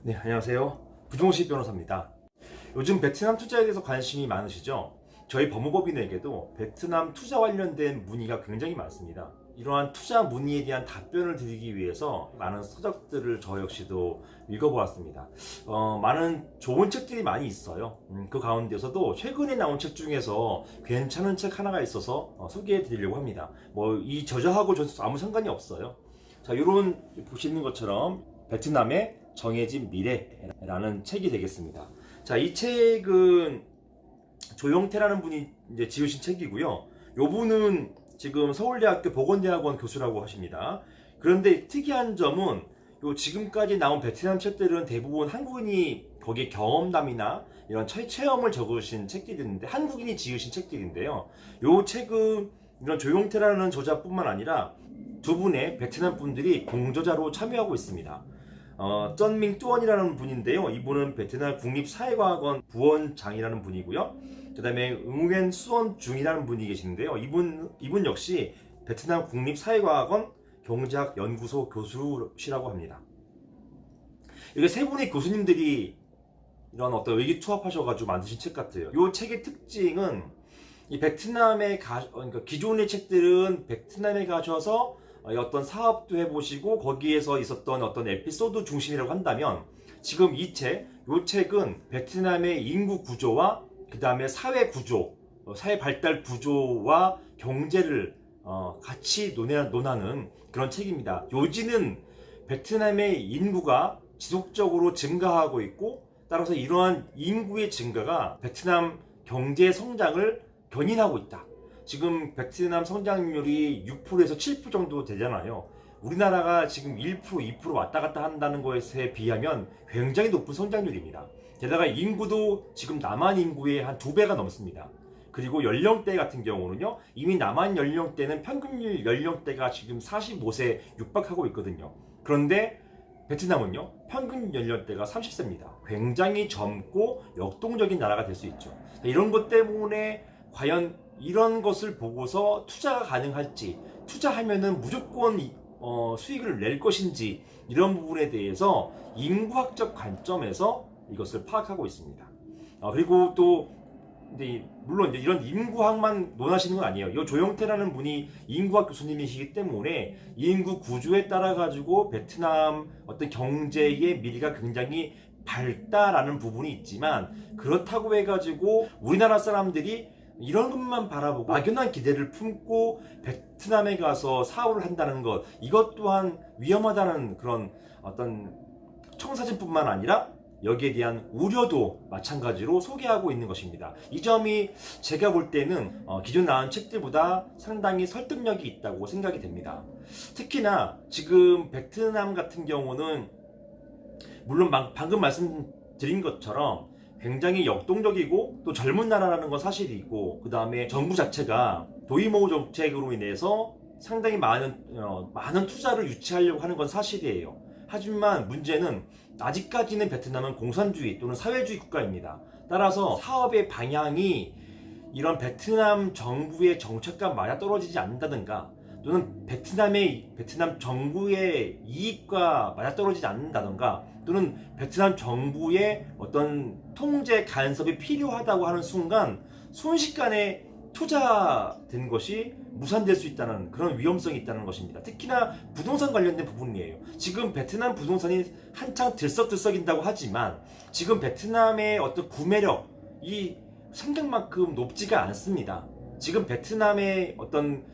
네, 안녕하세요. 부종식 변호사입니다. 요즘 베트남 투자에 대해서 관심이 많으시죠? 저희 법무법인에게도 베트남 투자 관련된 문의가 굉장히 많습니다. 이러한 투자 문의에 대한 답변을 드리기 위해서 많은 서적들을 저 역시도 읽어보았습니다. 많은 좋은 책들이 많이 있어요. 그 가운데서도 최근에 나온 책 중에서 괜찮은 책 하나가 있어서 소개해 드리려고 합니다. 이 저자하고 전 아무 상관이 없어요. 자, 이런 보시는 것처럼 베트남의 정해진 미래라는 책이 되겠습니다. 자, 이 책은 조영태라는 분이 이제 지으신 책이고요. 요 분은 지금 서울대학교 보건대학원 교수라고 하십니다. 그런데 특이한 점은 요 지금까지 나온 베트남 책들은 대부분 한국인이 거기에 경험담이나 이런 체험을 적으신 책들인데, 한국인이 지으신 책들인데요. 요 책은 이런 조영태라는 저자뿐만 아니라 두 분의 베트남 분들이 공저자로 참여하고 있습니다. 쩐밍 뚜원이라는 분인데요. 이분은 베트남 국립사회과학원 부원장이라는 분이고요. 그 다음에 응웬 수원 중이라는 분이 계시는데요. 이분 역시 베트남 국립사회과학원 경제학연구소 교수시라고 합니다. 이게 세 분의 교수님들이 이런 어떤 의기투합하셔가지고 만드신 책 같아요. 이 책의 특징은 이 베트남에 그러니까 기존의 책들은 베트남에 가셔서 어떤 사업도 해보시고 거기에서 있었던 어떤 에피소드 중심이라고 한다면, 지금 이 책은 베트남의 인구 구조와 그 다음에 사회 구조, 사회 발달 구조와 경제를 같이 논하는 그런 책입니다. 요지는 베트남의 인구가 지속적으로 증가하고 있고, 따라서 이러한 인구의 증가가 베트남 경제 성장을 견인하고 있다. 지금 베트남 성장률이 6%에서 7% 정도 되잖아요. 우리나라가 지금 1%, 2% 왔다 갔다 한다는 것에 비하면 굉장히 높은 성장률입니다. 게다가 인구도 지금 남한 인구의 한 2배가 넘습니다. 그리고 연령대 같은 경우는요, 이미 남한 연령대는 평균 연령대가 지금 45세 육박하고 있거든요. 그런데 베트남은요, 평균 연령대가 30세입니다. 굉장히 젊고 역동적인 나라가 될 수 있죠. 이런 것 때문에 과연 이런 것을 보고서 투자가 가능할지, 투자하면은 무조건 수익을 낼 것인지, 이런 부분에 대해서 인구학적 관점에서 이것을 파악하고 있습니다. 그리고 또 물론 이런 인구학만 논하시는 건 아니에요. 이 조영태라는 분이 인구학 교수님이시기 때문에 인구 구조에 따라 가지고 베트남 어떤 경제의 미래가 굉장히 밝다라는 부분이 있지만, 그렇다고 해가지고 우리나라 사람들이 이런 것만 바라보고 막연한 기대를 품고 베트남에 가서 사업을 한다는 것, 이것 또한 위험하다는 그런 어떤 청사진뿐만 아니라 여기에 대한 우려도 마찬가지로 소개하고 있는 것입니다. 이 점이 제가 볼 때는 기존 나온 책들보다 상당히 설득력이 있다고 생각이 됩니다. 특히나 지금 베트남 같은 경우는 물론 방금 말씀드린 것처럼 굉장히 역동적이고 또 젊은 나라라는 건 사실이고, 그 다음에 정부 자체가 도이모 정책으로 인해서 상당히 많은 투자를 유치하려고 하는 건 사실이에요. 하지만 문제는 아직까지는 베트남은 공산주의 또는 사회주의 국가입니다. 따라서 사업의 방향이 이런 베트남 정부의 정책과 맞아떨어지지 않는다든가, 또는 베트남 정부의 이익과 맞아떨어지지 않는다든가, 또는 베트남 정부의 어떤 통제 간섭이 필요하다고 하는 순간 순식간에 투자된 것이 무산될 수 있다는 그런 위험성이 있다는 것입니다. 특히나 부동산 관련된 부분이에요. 지금 베트남 부동산이 한창 들썩들썩인다고 하지만 지금 베트남의 어떤 구매력이 생각만큼 높지가 않습니다. 지금 베트남의 어떤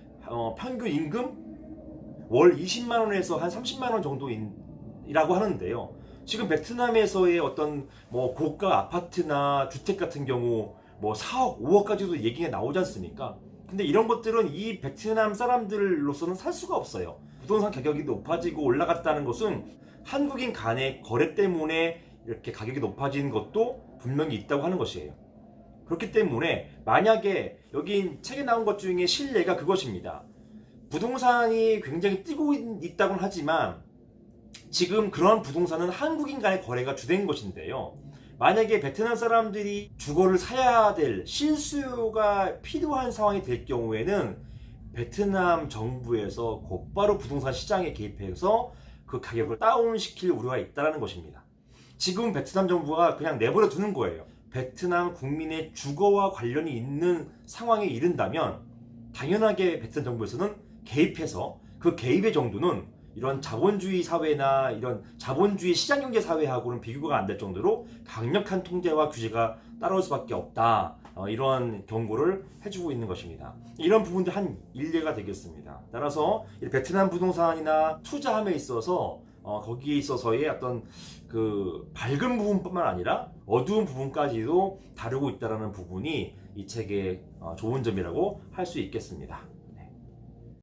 평균 임금 월 20만 원에서 한 30만 원 정도이라고 하는데요. 지금 베트남에서의 어떤 고가 아파트나 주택 같은 경우 4억, 5억까지도 얘기가 나오지 않습니까? 근데 이런 것들은 이 베트남 사람들로서는 살 수가 없어요. 부동산 가격이 높아지고 올라갔다는 것은 한국인 간의 거래 때문에 이렇게 가격이 높아진 것도 분명히 있다고 하는 것이에요. 그렇기 때문에 만약에 여기 책에 나온 것 중에 실례가 그것입니다. 부동산이 굉장히 뛰고 있다고는 하지만 지금 그런 부동산은 한국인 간의 거래가 주된 것인데요. 만약에 베트남 사람들이 주거를 사야 될 실수요가 필요한 상황이 될 경우에는 베트남 정부에서 곧바로 부동산 시장에 개입해서 그 가격을 다운시킬 우려가 있다는 것입니다. 지금 베트남 정부가 그냥 내버려 두는 거예요. 베트남 국민의 주거와 관련이 있는 상황에 이른다면 당연하게 베트남 정부에서는 개입해서 그 개입의 정도는 이런 자본주의 사회나 이런 자본주의 시장경제 사회하고는 비교가 안 될 정도로 강력한 통제와 규제가 따라올 수밖에 없다. 이런 경고를 해주고 있는 것입니다. 이런 부분들 한 일례가 되겠습니다. 따라서 베트남 부동산이나 투자함에 있어서 거기에 있어서의 어떤 그 밝은 부분뿐만 아니라 어두운 부분까지도 다루고 있다는 부분이 이 책의 좋은 점이라고 할 수 있겠습니다.